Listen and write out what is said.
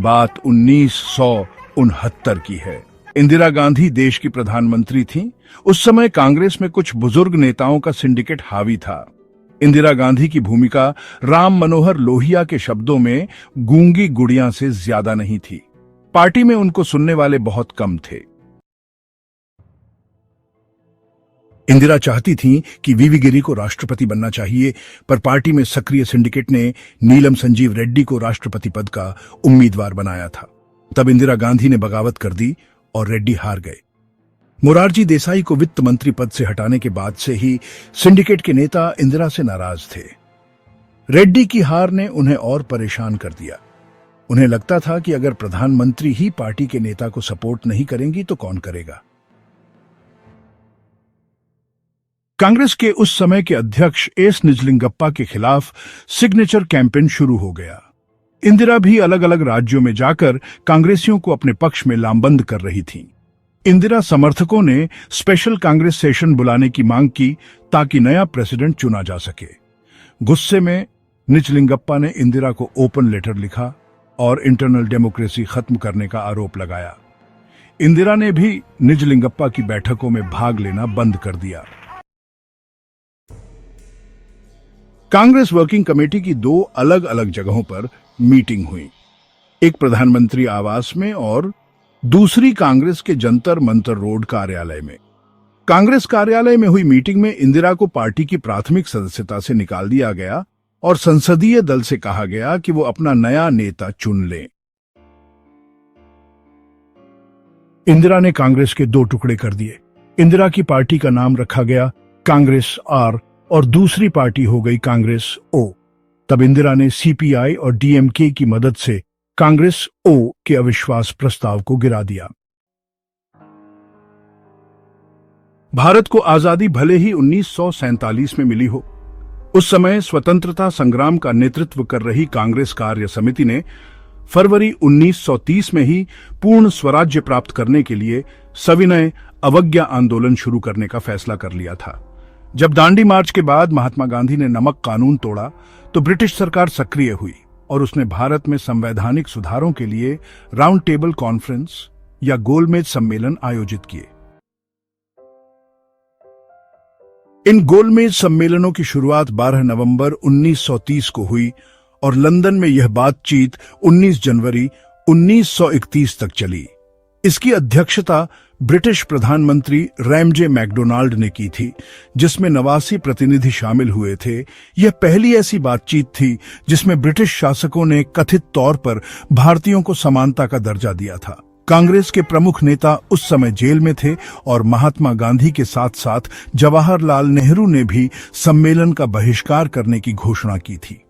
बात 1969 की है। इंदिरा गांधी देश की प्रधानमंत्री थीं। उस समय कांग्रेस में कुछ बुजुर्ग नेताओं का सिंडिकेट हावी था। इंदिरा गांधी की भूमिका राम मनोहर लोहिया के शब्दों में गूंगी गुड़िया से ज्यादा नहीं थी। पार्टी में उनको सुनने वाले बहुत कम थे। इंदिरा चाहती थीं कि वीवी गिरी को राष्ट्रपति बनना चाहिए, पर पार्टी में सक्रिय सिंडिकेट ने नीलम संजीव रेड्डी को राष्ट्रपति पद का उम्मीदवार बनाया था। तब इंदिरा गांधी ने बगावत कर दी और रेड्डी हार गए। मोरारजी देसाई को वित्त मंत्री पद से हटाने के बाद से ही सिंडिकेट के नेता इंदिरा से नाराज थे। रेड्डी की हार ने उन्हें और परेशान कर दिया। उन्हें लगता था कि अगर प्रधानमंत्री ही पार्टी के नेता को सपोर्ट नहीं करेंगी तो कौन करेगा। कांग्रेस के उस समय के अध्यक्ष एस निजलिंगप्पा के खिलाफ सिग्नेचर कैंपेन शुरू हो गया। इंदिरा भी अलग अलग राज्यों में जाकर कांग्रेसियों को अपने पक्ष में लामबंद कर रही थीं। इंदिरा समर्थकों ने स्पेशल कांग्रेस सेशन बुलाने की मांग की ताकि नया प्रेसिडेंट चुना जा सके। गुस्से में निजलिंगप्पा ने इंदिरा को ओपन लेटर लिखा और इंटरनल डेमोक्रेसी खत्म करने का आरोप लगाया। इंदिरा ने भी निजलिंगप्पा की बैठकों में भाग लेना बंद कर दिया। कांग्रेस वर्किंग कमेटी की 2 अलग अलग जगहों पर मीटिंग हुई, एक प्रधानमंत्री आवास में और दूसरी कांग्रेस के जंतर मंतर रोड कार्यालय में। कांग्रेस कार्यालय में हुई मीटिंग में इंदिरा को पार्टी की प्राथमिक सदस्यता से निकाल दिया गया और संसदीय दल से कहा गया कि वो अपना नया नेता चुन लें। इंदिरा ने कांग्रेस के 2 टुकड़े कर दिए। इंदिरा की पार्टी का नाम रखा गया कांग्रेस आर और दूसरी पार्टी हो गई कांग्रेस ओ। तब इंदिरा ने सीपीआई और डीएमके की मदद से कांग्रेस ओ के अविश्वास प्रस्ताव को गिरा दिया। भारत को आजादी भले ही 1947 में मिली हो, उस समय स्वतंत्रता संग्राम का नेतृत्व कर रही कांग्रेस कार्य समिति ने फरवरी 1930 में ही पूर्ण स्वराज्य प्राप्त करने के लिए सविनय अवज्ञा आंदोलन शुरू करने का फैसला कर लिया था। जब दांडी मार्च के बाद महात्मा गांधी ने नमक कानून तोड़ा तो ब्रिटिश सरकार सक्रिय हुई और उसने भारत में संवैधानिक सुधारों के लिए राउंड टेबल कॉन्फ्रेंस या गोलमेज सम्मेलन आयोजित किए। इन गोलमेज सम्मेलनों की शुरुआत 12 नवंबर 1930 को हुई और लंदन में यह बातचीत 19 जनवरी 1931 तक चली। इसकी अध्यक्षता ब्रिटिश प्रधानमंत्री रैमजे मैकडोनाल्ड ने की थी, जिसमें 89 प्रतिनिधि शामिल हुए थे। यह पहली ऐसी बातचीत थी जिसमें ब्रिटिश शासकों ने कथित तौर पर भारतीयों को समानता का दर्जा दिया था। कांग्रेस के प्रमुख नेता उस समय जेल में थे और महात्मा गांधी के साथ साथ जवाहरलाल नेहरू ने भी सम्मेलन का बहिष्कार करने की घोषणा की थी।